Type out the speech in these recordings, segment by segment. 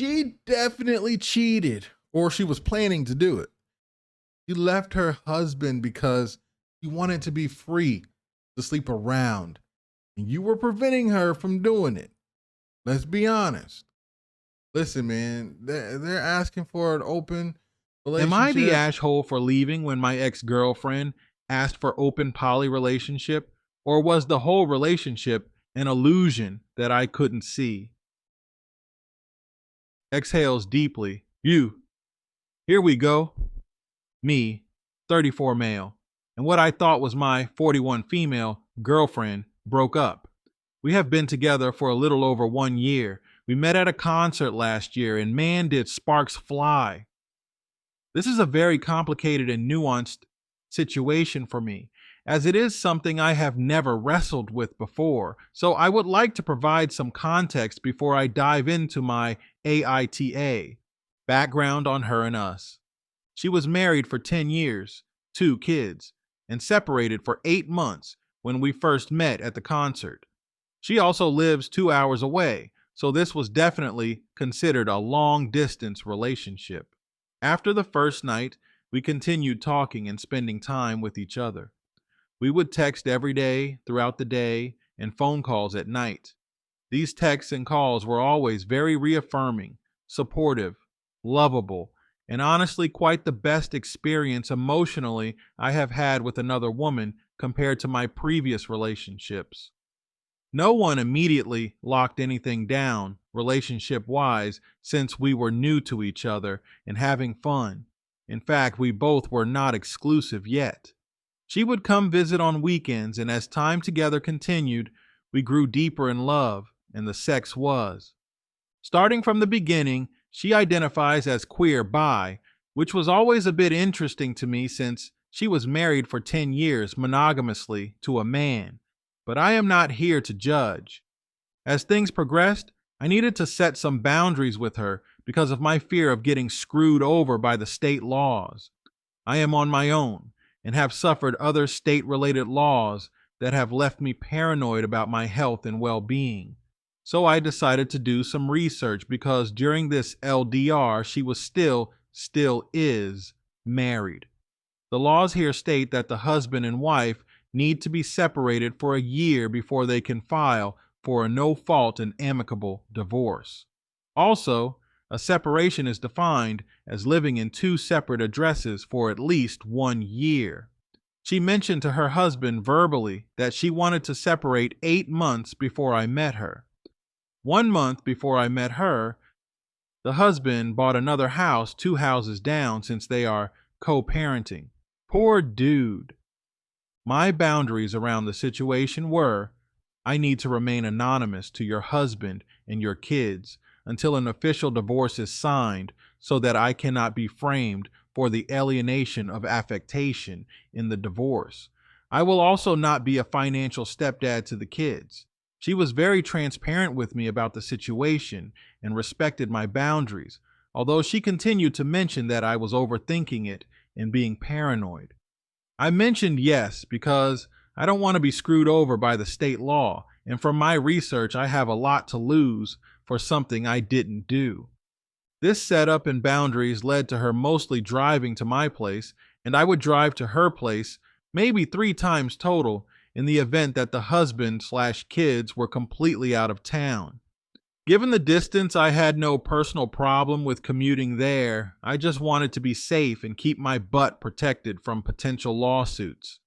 She definitely cheated, or she was planning to do it. She left her husband because she wanted to be free to sleep around, and you were preventing her from doing it. Let's be honest. Listen, man, they're asking for an open Am I the relationship. asshole for leaving when my ex-girlfriend asked for open poly relationship? Or was the whole relationship an illusion that I couldn't see? Exhales deeply. You. Here we go. Me, 34 male. And what I thought was my 41 female girlfriend broke up. We have been together for a little over 1 year. We met at a concert last year, and man, did sparks fly. This is a very complicated and nuanced situation for me, as it is something I have never wrestled with before. So I would like to provide some context before I dive into my AITA background on her and us. She was married for 10 years, 2 kids, and separated for 8 months when we first met at the concert. She also lives 2 hours away, so this was definitely considered a long distance relationship. After the first night, we continued talking and spending time with each other. We would text every day throughout the day and phone calls at night. These texts and calls were always very reaffirming, supportive, lovable, and honestly quite the best experience emotionally I have had with another woman compared to my previous relationships. No one immediately locked anything down, relationship wise, since we were new to each other and having fun. In fact, we both were not exclusive yet. She would come visit on weekends, and as time together continued, we grew deeper in love, and the sex was. Starting from the beginning, she identifies as queer bi, which was always a bit interesting to me since she was married for 10 years monogamously to a man. But I am not here to judge. As things progressed, I needed to set some boundaries with her because of my fear of getting screwed over by the state laws. I am on my own and have suffered other state related laws that have left me paranoid about my health and well being. So I decided to do some research because during this LDR, she was still is, married. The laws here state that the husband and wife need to be separated for a year before they can file for a no fault and amicable divorce. Also, a separation is defined as living in two separate addresses for at least 1 year. She mentioned to her husband verbally that she wanted to separate 8 months before I met her. 1 month before I met her, the husband bought another house 2 houses down since they are co parenting. Poor dude. My boundaries around the situation were I need to remain anonymous to your husband and your kids until an official divorce is signed so that I cannot be framed for the alienation of affectation in the divorce. I will also not be a financial stepdad to the kids. She was very transparent with me about the situation and respected my boundaries, although she continued to mention that I was overthinking it and being paranoid. I mentioned yes because I don't want to be screwed over by the state law, and from my research, I have a lot to lose for something I didn't do. This setup and boundaries led to her mostly driving to my place, and I would drive to her place maybe 3 times total in the event that the husband/kids were completely out of town. Given the distance, I had no personal problem with commuting there. I just wanted to be safe and keep my butt protected from potential lawsuits.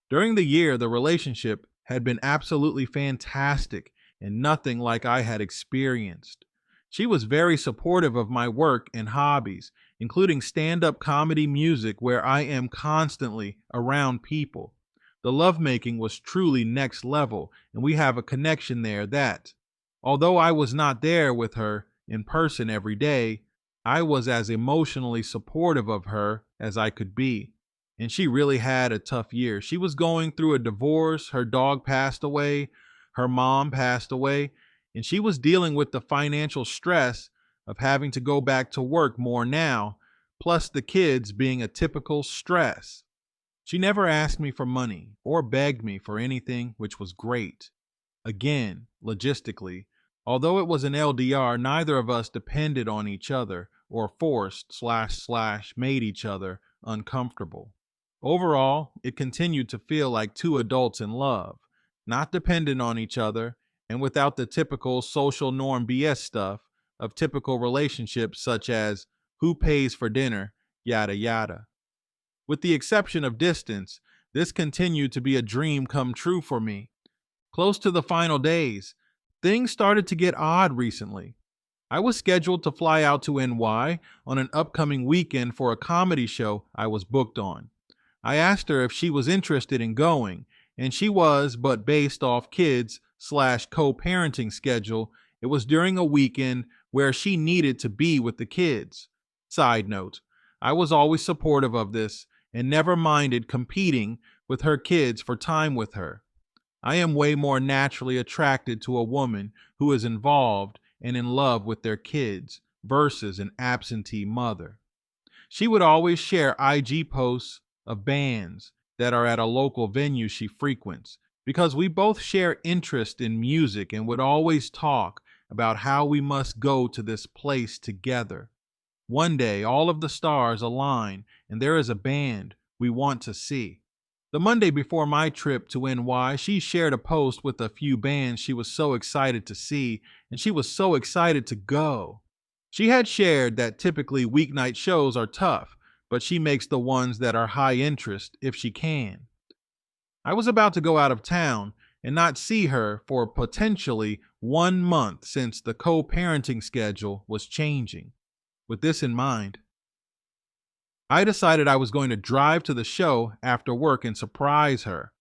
During the year, the relationship had been absolutely fantastic and nothing like I had experienced. She was very supportive of my work and hobbies, including stand up comedy music, where I am constantly around people. The lovemaking was truly next level, and we have a connection there that, although I was not there with her in person every day, I was as emotionally supportive of her as I could be. And she really had a tough year. She was going through a divorce, her dog passed away, her mom passed away, and she was dealing with the financial stress of having to go back to work more now, plus the kids being a typical stress. She never asked me for money or begged me for anything, which was great. Again, logistically, Although it was an LDR, neither of us depended on each other or forced / made each other uncomfortable. Overall, it continued to feel like two adults in love, not dependent on each other and without the typical social norm BS stuff of typical relationships such as who pays for dinner, yada yada. With the exception of distance, this continued to be a dream come true for me. Close to the final days, things started to get odd recently. I was scheduled to fly out to NY on an upcoming weekend for a comedy show I was booked on. I asked her if she was interested in going, and she was, but based off kids / co-parenting schedule, it was during a weekend where she needed to be with the kids. Side note, I was always supportive of this and never minded competing with her kids for time with her. I am way more naturally attracted to a woman who is involved and in love with their kids versus an absentee mother. She would always share IG posts of bands that are at a local venue she frequents because we both share interest in music and would always talk about how we must go to this place together. One day, all of the stars align and there is a band we want to see. The Monday before my trip to NY, she shared a post with a few bands she was so excited to see, and she was so excited to go. She had shared that typically weeknight shows are tough, but she makes the ones that are high interest if she can. I was about to go out of town and not see her for potentially 1 month since the co-parenting schedule was changing. With this in mind, I decided I was going to drive to the show after work and surprise her.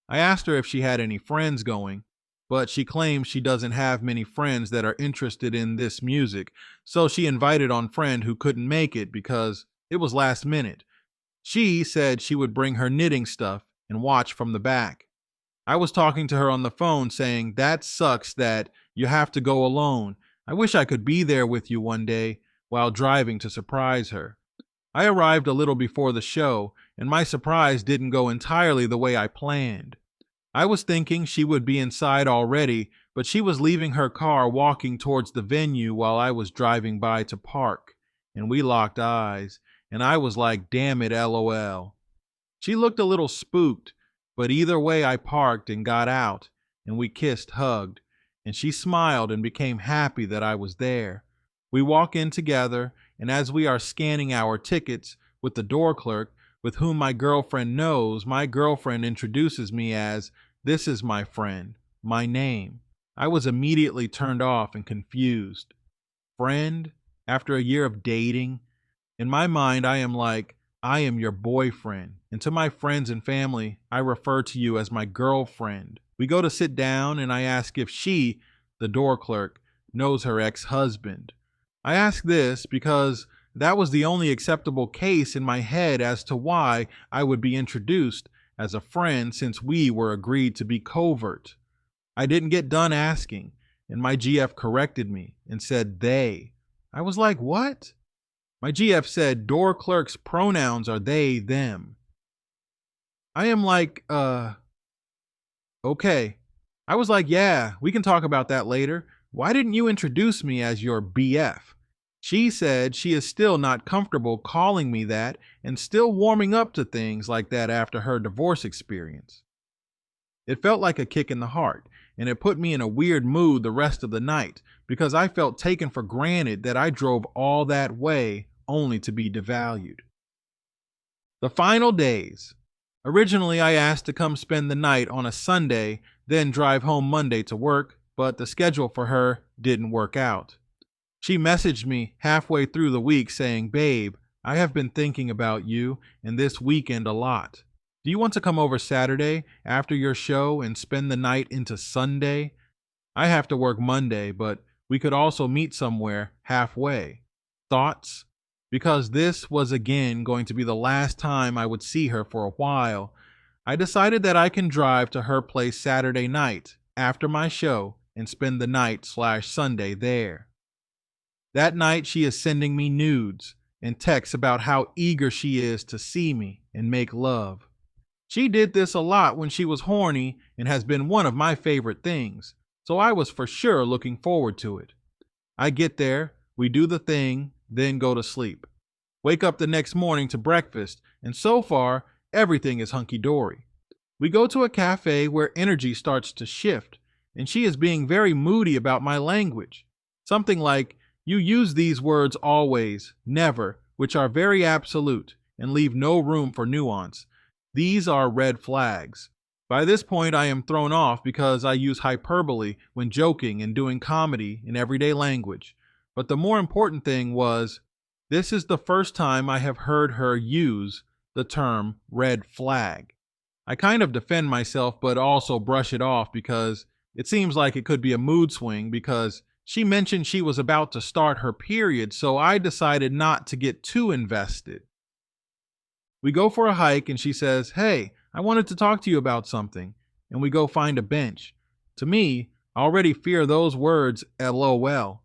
I asked her if she had any friends going, but she claims she doesn't have many friends that are interested in this music, so she invited on friend who couldn't make it because it was last minute. She said she would bring her knitting stuff and watch from the back. I was talking to her on the phone saying, "That sucks that you have to go alone. I wish I could be there with you one day," while driving to surprise her. I arrived a little before the show, and my surprise didn't go entirely the way I planned. I was thinking she would be inside already, but she was leaving her car walking towards the venue while I was driving by to park, and we locked eyes, and I was like, "Damn it, LOL." She looked a little spooked, but either way I parked and got out, and we kissed, hugged, and she smiled and became happy that I was there. We walk in together, and as we are scanning our tickets with the door clerk, with whom my girlfriend knows, my girlfriend introduces me as, "This is my friend, my name." I was immediately turned off and confused. Friend? After a year of dating? In my mind, I am like, I am your boyfriend. And to my friends and family, I refer to you as my girlfriend. We go to sit down and I ask if she, the door clerk, knows her ex-husband. I ask this because that was the only acceptable case in my head as to why I would be introduced as a friend since we were agreed to be covert. I didn't get done asking, and my GF corrected me and said they. I was like, what? My GF said door clerk's pronouns are they, them. I am like, okay. I was like, yeah, we can talk about that later. Why didn't you introduce me as your BF? She said she is still not comfortable calling me that and still warming up to things like that after her divorce experience. It felt like a kick in the heart, and it put me in a weird mood the rest of the night because I felt taken for granted that I drove all that way only to be devalued. The final days. Originally, I asked to come spend the night on a Sunday, then drive home Monday to work, but the schedule for her didn't work out. She messaged me halfway through the week saying, "Babe, I have been thinking about you and this weekend a lot. Do you want to come over Saturday after your show and spend the night into Sunday? I have to work Monday, but we could also meet somewhere halfway. Thoughts?" Because this was again going to be the last time I would see her for a while, I decided that I can drive to her place Saturday night after my show and spend the night/Sunday there. That night, she is sending me nudes and texts about how eager she is to see me and make love. She did this a lot when she was horny and has been one of my favorite things, so I was for sure looking forward to it. I get there, we do the thing, then go to sleep. Wake up the next morning to breakfast, and so far, everything is hunky dory. We go to a cafe where energy starts to shift, and she is being very moody about my language. Something like, "You use these words always, never, which are very absolute and leave no room for nuance. These are red flags." By this point, I am thrown off because I use hyperbole when joking and doing comedy in everyday language. But the more important thing was, this is the first time I have heard her use the term red flag. I kind of defend myself, but also brush it off because it seems like it could be a mood swing because she mentioned she was about to start her period, so I decided not to get too invested. We go for a hike and she says, "Hey, I wanted to talk to you about something." And we go find a bench. To me, I already fear those words, LOL.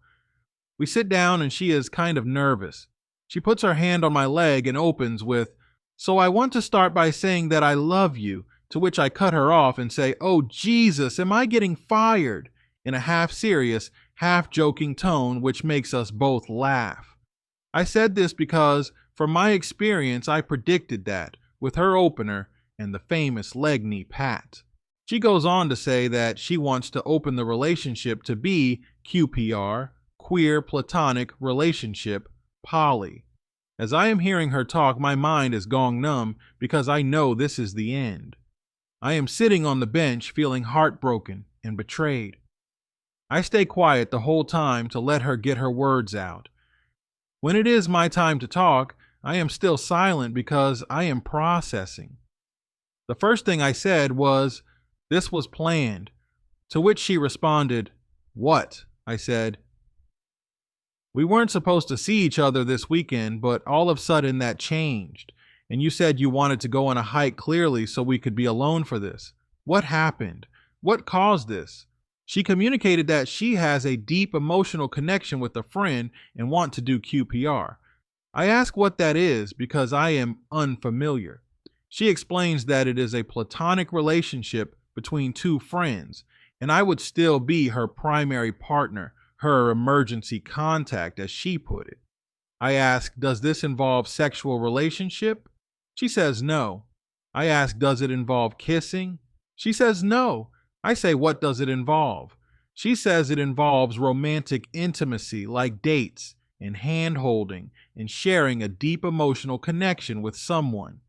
We sit down and she is kind of nervous. She puts her hand on my leg and opens with, "So I want to start by saying that I love you," to which I cut her off and say, "Oh Jesus, am I getting fired?" in a half serious, half joking tone, which makes us both laugh. I said this because, from my experience, I predicted that, with her opener and the famous leg knee pat. She goes on to say that she wants to open the relationship to be QPR, queer platonic relationship, poly. As I am hearing her talk, my mind is gone numb because I know this is the end. I am sitting on the bench feeling heartbroken and betrayed. I stay quiet the whole time to let her get her words out. When it is my time to talk, I am still silent because I am processing. The first thing I said was, "This was planned," to which she responded, "What?" I said, "We weren't supposed to see each other this weekend, but all of a sudden that changed. And you said you wanted to go on a hike clearly so we could be alone for this. What happened? What caused this?" She communicated that she has a deep emotional connection with a friend and want to do QPR. I ask what that is because I am unfamiliar. She explains that it is a platonic relationship between two friends, and I would still be her primary partner, her emergency contact, as she put it. I ask, "Does this involve sexual relationship?" She says no. I ask, "Does it involve kissing?" She says no. I say, "What does it involve?" She says it involves romantic intimacy like dates and hand holding and sharing a deep emotional connection with someone.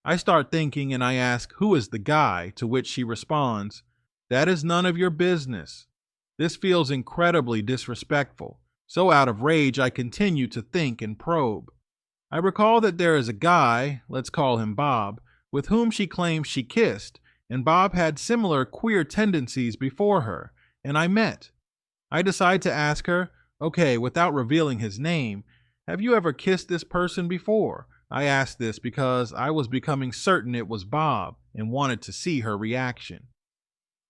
I start thinking and I ask, "Who is the guy?" To which she responds, "That is none of your business." This feels incredibly disrespectful. So out of rage, I continue to think and probe. I recall that there is a guy, let's call him Bob, with whom she claims she kissed, and Bob had similar queer tendencies before her, and I met. I decide to ask her, "Okay, without revealing his name, have you ever kissed this person before?" I asked this because I was becoming certain it was Bob and wanted to see her reaction.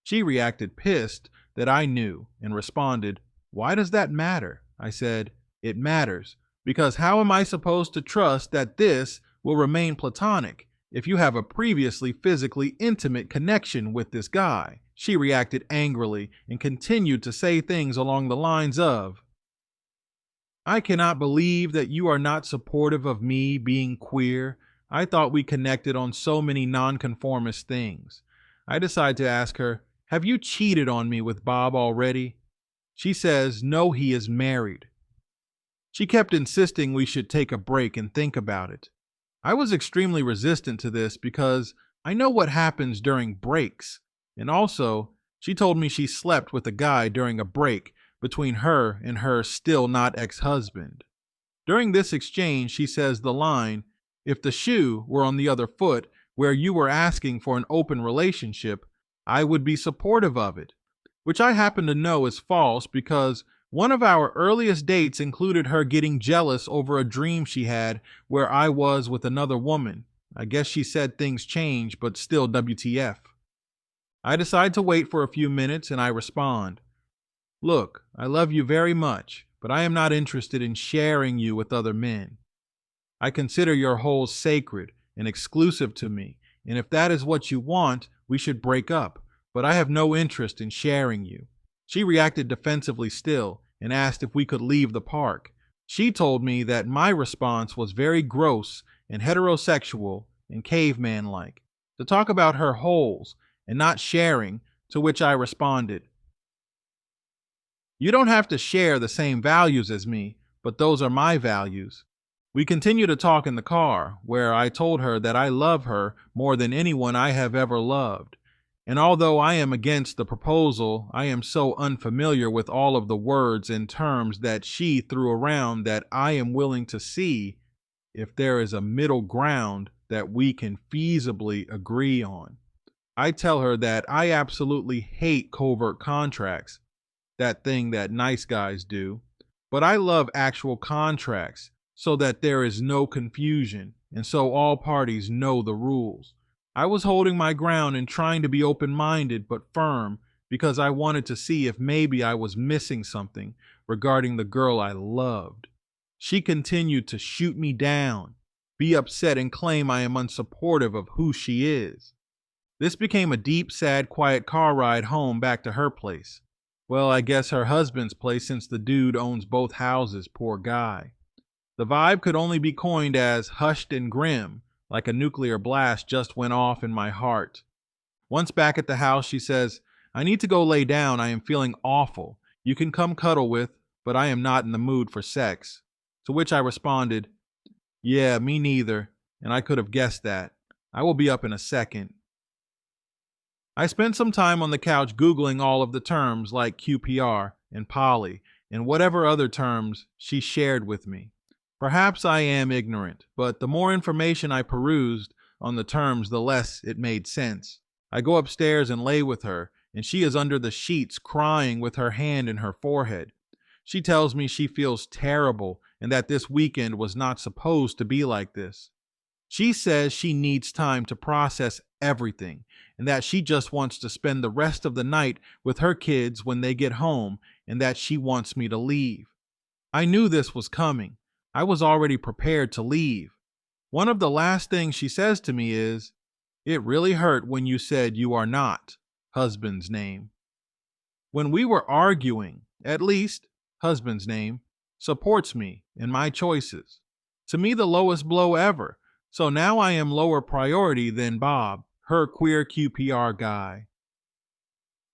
She reacted pissed that I knew and responded, "Why does that matter?" I said, "It matters because how am I supposed to trust that this will remain platonic if you have a previously physically intimate connection with this guy?" She reacted angrily and continued to say things along the lines of, "I cannot believe that you are not supportive of me being queer. I thought we connected on so many nonconformist things." I decide to ask her, "Have you cheated on me with Bob already?" She says, "No, he is married." She kept insisting we should take a break and think about it. I was extremely resistant to this because I know what happens during breaks. And also, she told me she slept with a guy during a break between her and her still not ex-husband. During this exchange, she says the line, "If the shoe were on the other foot where you were asking for an open relationship, I would be supportive of it," which I happen to know is false because one of our earliest dates included her getting jealous over a dream she had where I was with another woman. I guess she said things change, but still WTF. I decide to wait for a few minutes and I respond, "Look, I love you very much, but I am not interested in sharing you with other men. I consider your holes sacred and exclusive to me, and if that is what you want, we should break up, but I have no interest in sharing you." She reacted defensively still and asked if we could leave the park. She told me that my response was very gross and heterosexual and caveman like, to talk about her holes and not sharing, to which I responded, "You don't have to share the same values as me, but those are my values." We continued to talk in the car, where I told her that I love her more than anyone I have ever loved. And although I am against the proposal, I am so unfamiliar with all of the words and terms that she threw around that I am willing to see if there is a middle ground that we can feasibly agree on. I tell her that I absolutely hate covert contracts, that thing that nice guys do, but I love actual contracts so that there is no confusion and so all parties know the rules. I was holding my ground and trying to be open-minded but firm because I wanted to see if maybe I was missing something regarding the girl I loved. She continued to shoot me down, be upset, and claim I am unsupportive of who she is. This became a deep, sad, quiet car ride home back to her place. Well, I guess her husband's place, since the dude owns both houses, poor guy. The vibe could only be coined as hushed and grim, like a nuclear blast just went off in my heart. Once back at the house, she says, "I need to go lay down. I am feeling awful. You can come cuddle with, but I am not in the mood for sex." To which I responded, "Yeah, me neither, and I could have guessed that. I will be up in a second." I spent some time on the couch Googling all of the terms like QPR and poly and whatever other terms she shared with me. Perhaps I am ignorant, but the more information I perused on the terms, the less it made sense. I go upstairs and lay with her, and she is under the sheets crying with her hand in her forehead. She tells me she feels terrible and that this weekend was not supposed to be like this. She says she needs time to process everything and that she just wants to spend the rest of the night with her kids when they get home and that she wants me to leave. I knew this was coming. I was already prepared to leave. One of the last things she says to me is, "It really hurt when you said you are not husband's name." When we were arguing, at least husband's name supports me in my choices. To me, the lowest blow ever. So now I am lower priority than Bob, her queer QPR guy,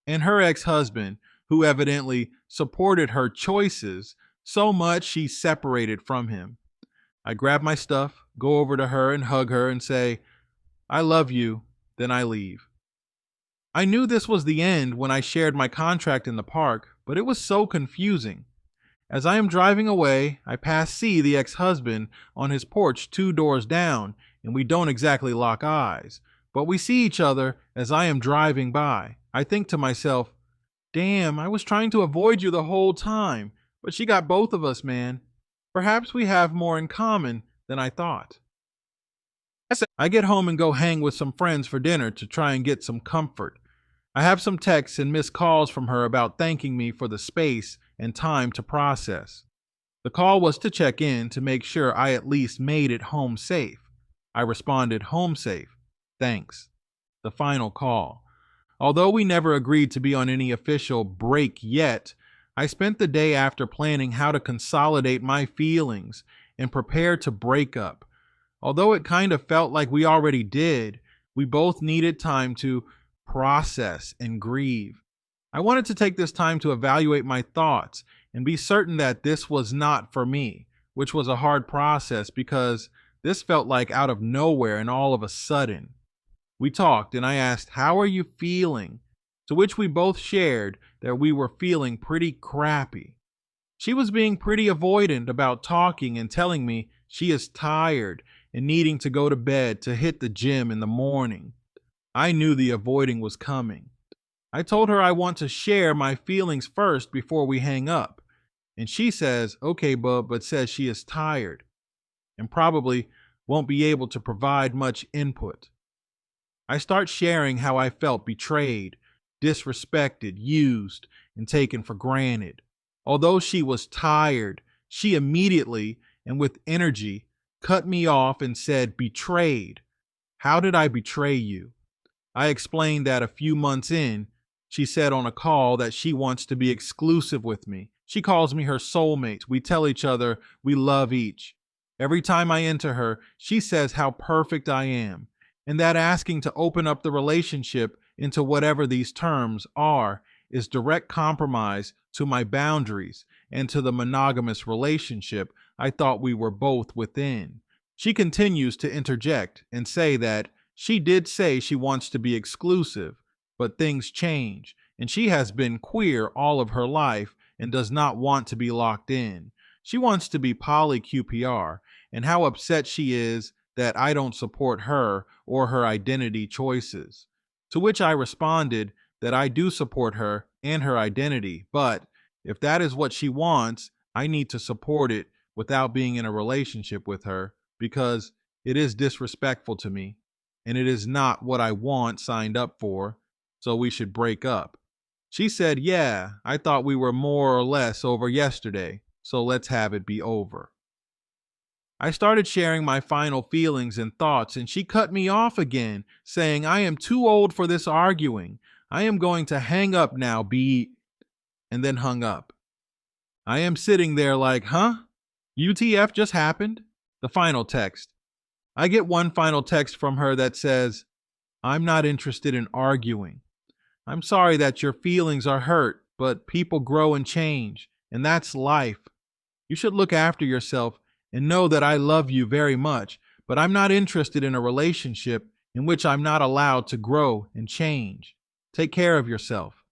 and her ex-husband, who evidently supported her choices so much she separated from him. I grab my stuff, go over to her and hug her and say, "I love you," then I leave. I knew this was the end when I shared my contract in the park, but it was so confusing. As I am driving away, I pass C, the ex-husband, on his porch 2 doors down, and we don't exactly lock eyes, but we see each other as I am driving by. I think to myself, "Damn, I was trying to avoid you the whole time, but she got both of us, man. Perhaps we have more in common than I thought." I get home and go hang with some friends for dinner to try and get some comfort. I have some texts and missed calls from her about thanking me for the space and time to process. The call was to check in to make sure I at least made it home safe. I responded, "Home safe. Thanks." The final call. Although we never agreed to be on any official break yet, I spent the day after planning how to consolidate my feelings and prepare to break up. Although it kind of felt like we already did, we both needed time to process and grieve. I wanted to take this time to evaluate my thoughts and be certain that this was not for me, which was a hard process because this felt like out of nowhere and all of a sudden. We talked and I asked, "How are you feeling?" To which we both shared that we were feeling pretty crappy. She was being pretty avoidant about talking and telling me she is tired and needing to go to bed to hit the gym in the morning. I knew the avoiding was coming. I told her I want to share my feelings first before we hang up. And she says, "Okay, bub," but says she is tired and probably won't be able to provide much input. I start sharing how I felt betrayed, disrespected, used, and taken for granted. Although she was tired, she immediately and with energy cut me off and said, "Betrayed? How did I betray you?" I explained that a few months in, She said on a call that she wants to be exclusive with me. She calls me her soulmate. We tell each other we love each. Every time I enter her, she says how perfect I am, and that asking to open up the relationship into whatever these terms are is direct compromise to my boundaries and to the monogamous relationship I thought we were both within. She continues to interject and say that she did say she wants to be exclusive, but things change, and she has been queer all of her life and does not want to be locked in. She wants to be poly QPR, and how upset she is that I don't support her or her identity choices. To which I responded that I do support her and her identity, but if that is what she wants, I need to support it without being in a relationship with her because it is disrespectful to me and it is not what I want signed up for, so we should break up. She said, yeah, I thought we were more or less over yesterday, so let's have it be over. I started sharing my final feelings and thoughts, and she cut me off again, saying, I am too old for this arguing. I am going to hang up now, and then hung up. I am sitting there like, huh? UTF just happened? The final text. I get one final text from her that says, I'm not interested in arguing. I'm sorry that your feelings are hurt, but people grow and change, and that's life. You should look after yourself and know that I love you very much, but I'm not interested in a relationship in which I'm not allowed to grow and change. Take care of yourself.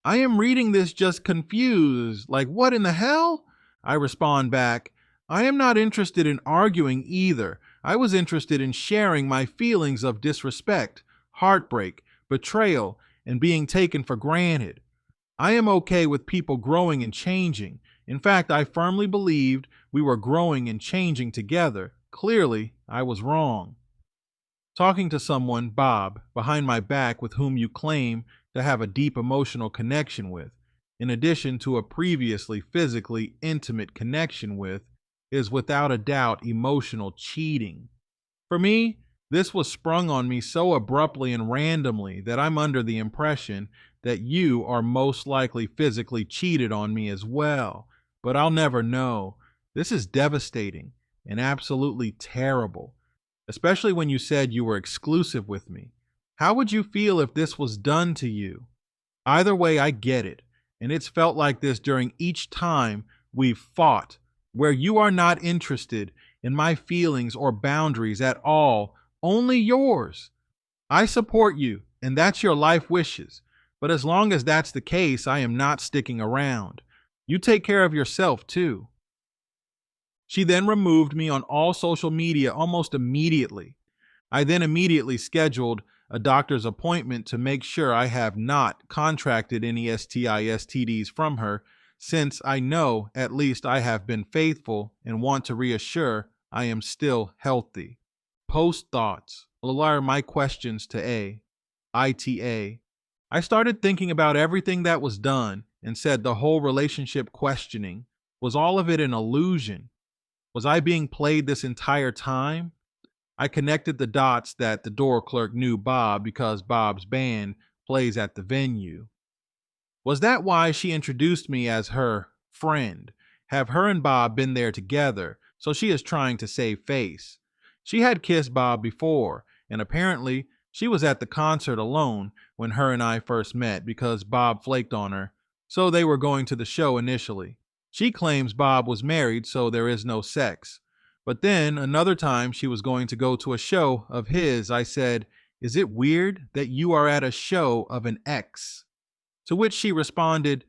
I am reading this just confused, like, what in the hell? I respond back, I am not interested in arguing either. I was interested in sharing my feelings of disrespect, heartbreak, betrayal, and being taken for granted. I am okay with people growing and changing. In fact, I firmly believed we were growing and changing together. Clearly, I was wrong. Talking to someone, Bob, behind my back with whom you claim to have a deep emotional connection with, in addition to a previously physically intimate connection with, is without a doubt emotional cheating. For me, this was sprung on me so abruptly and randomly that I'm under the impression that you are most likely physically cheated on me as well. But I'll never know. This is devastating and absolutely terrible, especially when you said you were exclusive with me. How would you feel if this was done to you? Either way, I get it. And it's felt like this during each time we've fought, where you are not interested in my feelings or boundaries at all, only yours. I support you, and that's your life wishes. But as long as that's the case, I am not sticking around. You take care of yourself, too. She then removed me on all social media almost immediately. I then immediately scheduled a doctor's appointment to make sure I have not contracted any STIs from her, since I know at least I have been faithful and want to reassure I am still healthy. Post thoughts. Are my questions to A. ITA. I started thinking about everything that was done and said the whole relationship questioning, was all of it an illusion? Was I being played this entire time? I connected the dots that the door clerk knew Bob because Bob's band plays at the venue. Was that why she introduced me as her friend? Have her and Bob been there together, so she is trying to save face? She had kissed Bob before, and apparently she was at the concert alone when her and I first met because Bob flaked on her, so they were going to the show initially. She claims Bob was married, so there is no sex. But then another time she was going to go to a show of his, I said, is it weird that you are at a show of an ex? To which she responded,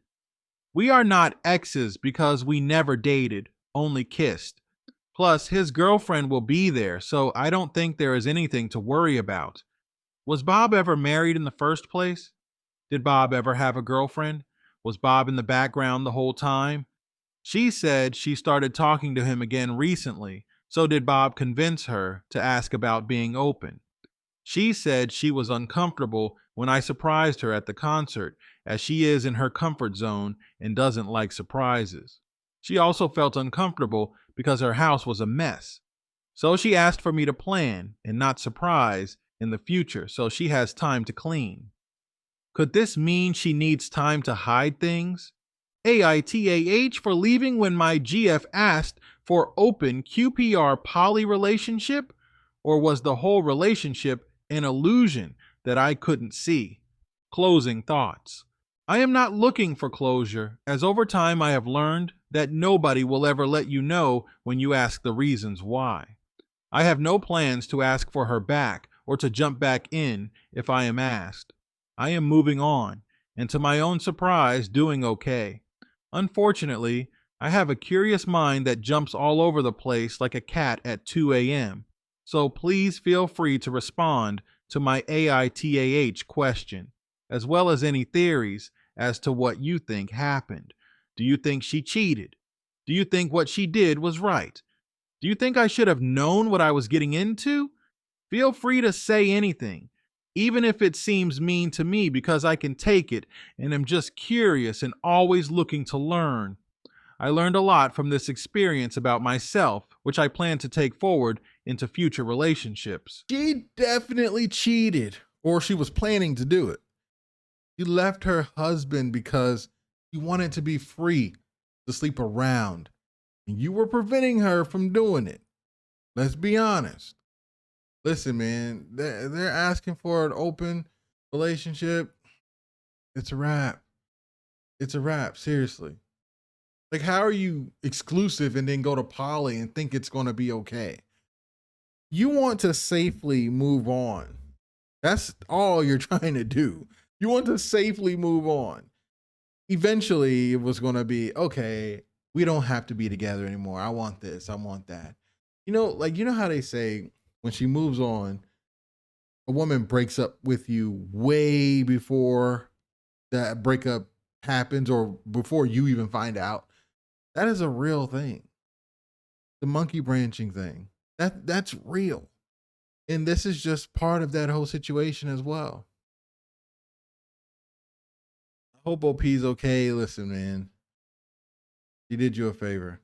we are not exes because we never dated, only kissed. Plus, his girlfriend will be there, so I don't think there is anything to worry about. Was Bob ever married in the first place? Did Bob ever have a girlfriend? Was Bob in the background the whole time? She said she started talking to him again recently, so did Bob convince her to ask about being open? She said she was uncomfortable when I surprised her at the concert, as she is in her comfort zone and doesn't like surprises. She also felt uncomfortable because her house was a mess. So she asked for me to plan and not surprise in the future so she has time to clean. Could this mean she needs time to hide things? AITAH for leaving when my GF asked for open QPR poly relationship? Or was the whole relationship an illusion that I couldn't see? Closing thoughts. I am not looking for closure, as over time I have learned that nobody will ever let you know when you ask the reasons why. I have no plans to ask for her back or to jump back in if I am asked. I am moving on, and to my own surprise, doing okay. Unfortunately, I have a curious mind that jumps all over the place like a cat at 2 a.m., so please feel free to respond to my AITAH question, as well as any theories as to what you think happened. Do you think she cheated? Do you think what she did was right? Do you think I should have known what I was getting into? Feel free to say anything, even if it seems mean to me, because I can take it and am just curious and always looking to learn. I learned a lot from this experience about myself, which I plan to take forward into future relationships. She definitely cheated, or she was planning to do it. She left her husband because she wanted to be free to sleep around, and you were preventing her from doing it. Let's be honest. Listen, man, they're asking for an open relationship. It's a wrap. It's a wrap, seriously. Like, how are you exclusive and then go to poly and think it's going to be okay? You want to safely move on. That's all you're trying to do. You want to safely move on. Eventually, it was going to be okay. We don't have to be together anymore. I want this. I want that. You know how they say when she moves on, a woman breaks up with you way before that breakup happens or before you even find out. That is a real thing. The monkey branching thing. That's real. And this is just part of that whole situation as well. I hope OP's okay. Listen, man. She did you a favor.